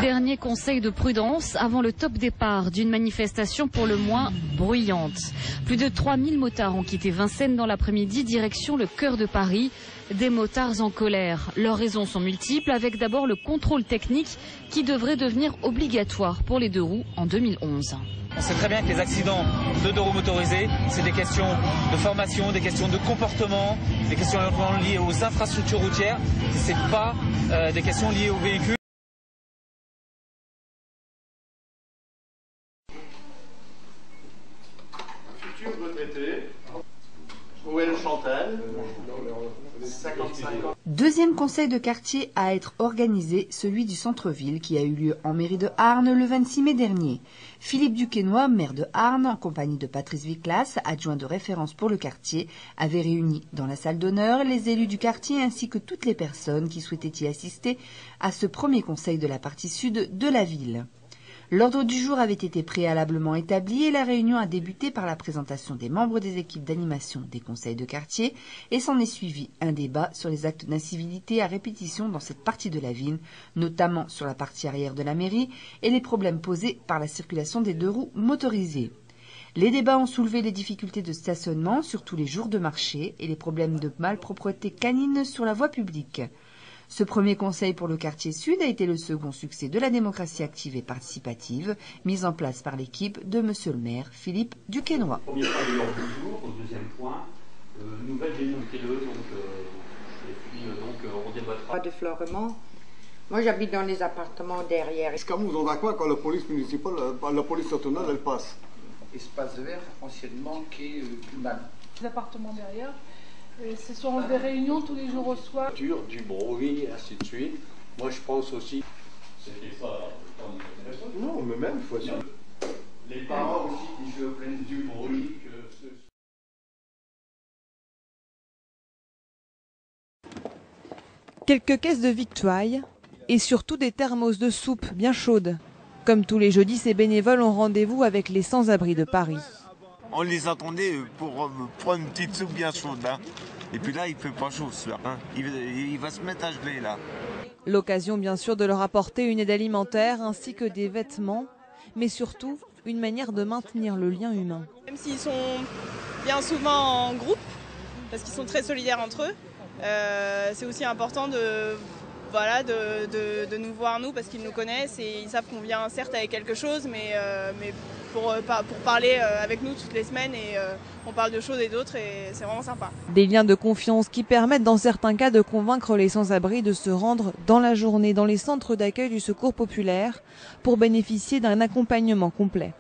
Dernier conseil de prudence avant le top départ d'une manifestation pour le moins bruyante. Plus de 3000 motards ont quitté Vincennes dans l'après-midi, direction le cœur de Paris. Des motards en colère. Leurs raisons sont multiples, avec d'abord le contrôle technique qui devrait devenir obligatoire pour les deux roues en 2011. On sait très bien que les accidents de deux roues motorisés, c'est des questions de formation, des questions de comportement, des questions liées aux infrastructures routières. Ce n'est pas des questions liées aux véhicules. Futur retraité, Joël Chantal, 55 ans. Deuxième conseil de quartier à être organisé, celui du centre-ville qui a eu lieu en mairie de Arnes le 26 mai dernier. Philippe Duquesnoy, maire de Arnes, en compagnie de Patrice Viclas, adjoint de référence pour le quartier, avait réuni dans la salle d'honneur les élus du quartier ainsi que toutes les personnes qui souhaitaient y assister à ce premier conseil de la partie sud de la ville. L'ordre du jour avait été préalablement établi et la réunion a débuté par la présentation des membres des équipes d'animation des conseils de quartier et s'en est suivi un débat sur les actes d'incivilité à répétition dans cette partie de la ville, notamment sur la partie arrière de la mairie et les problèmes posés par la circulation des deux roues motorisées. Les débats ont soulevé les difficultés de stationnement, surtout les jours de marché, et les problèmes de malpropreté canine sur la voie publique. Ce premier conseil pour le quartier sud a été le second succès de la démocratie active et participative, mise en place par l'équipe de monsieur le maire Philippe Duquesnoy. Premier point de l'ordre du jour, au deuxième point, nouvelle dénonceuse, on débattra. Pas de florement. Moi j'habite dans les appartements derrière. Est-ce que vous en avez quoi quand la police municipale, la police autonome, elle passe? Espace vert, anciennement, quai Pullman. Les appartements derrière. Ce sont des réunions tous les jours au soir. Du bruit, ainsi de suite. Moi, je pense aussi. C'était pas Non, mais même, il faut dire. les parents aussi qui se plaignent du bruit. Quelques caisses de victuailles et surtout des thermos de soupe bien chaudes. Comme tous les jeudis, ces bénévoles ont rendez-vous avec les sans-abri de Paris. On les attendait pour prendre une petite soupe bien chaude. Hein. Et puis là, il fait pas chaud ce soir. Hein. Il va se mettre à geler là. L'occasion bien sûr de leur apporter une aide alimentaire ainsi que des vêtements, mais surtout une manière de maintenir le lien humain. Même s'ils sont bien souvent en groupe, parce qu'ils sont très solidaires entre eux, c'est aussi important de nous voir nous parce qu'ils nous connaissent et ils savent qu'on vient certes avec quelque chose, mais pour parler avec nous toutes les semaines et on parle de choses et d'autres et c'est vraiment sympa. Des liens de confiance qui permettent dans certains cas de convaincre les sans-abri de se rendre dans la journée dans les centres d'accueil du secours populaire pour bénéficier d'un accompagnement complet.